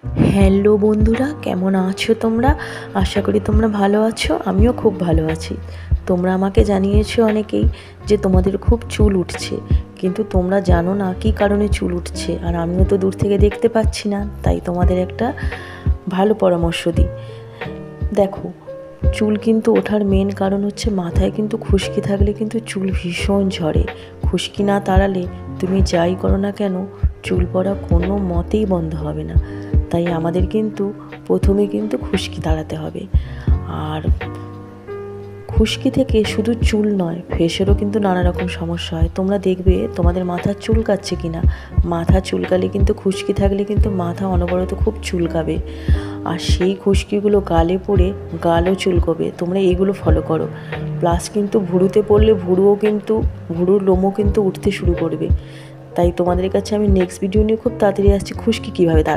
Hello বন্ধুরা, কেমন আছো তোমরা? আশা করি তোমরা ভালো আছো। আমিও খুব ভালো আছি। তোমরা আমাকে জানিয়েছো অনেকেই যে তোমাদের খুব চুল উঠছে, কিন্তু তোমরা জানো না কী কারণে চুল উঠছে, আর আমিও তো দূর থেকে দেখতে পাচ্ছি না। তাই তোমাদের একটা ভালো পরামর্শ দিই। দেখো, চুল কিন্তু ওঠার মেন কারণ হচ্ছে মাথায় কিন্তু খুশকি থাকলে কিন্তু চুল ভীষণ ঝরে। খুশকি না তাড়ালে তুমি যাই করো না কেন, চুল পড়া কোনো মতেই বন্ধ হবে না। তাই আমাদের কিন্তু প্রথমে কিন্তু খুশকি তাড়াতে হবে। আর খুশকি থেকে শুধু চুল নয়, ফেসেরও কিন্তু নানা রকম সমস্যা হয়। তোমরা দেখবে তোমাদের মাথা চুলকাচ্ছে কিনা। মাথা চুলকালে কিন্তু খুশকি থাকলে কিন্তু মাথা অনবরত খুব চুলকাবে, আর সেই খুশকিগুলো গালে পড়ে গালও চুলকবে। তোমরা এইগুলো ফলো করো। প্লাস কিন্তু ভুরুতে পড়লে ভুরুর লোমও কিন্তু উঠতে শুরু করবে। তাই তোমাদের কাছে আমি নেক্সট ভিডিও নিয়ে খুব তাড়াতাড়ি আসছি, খুশকি কীভাবে তাড়াবে।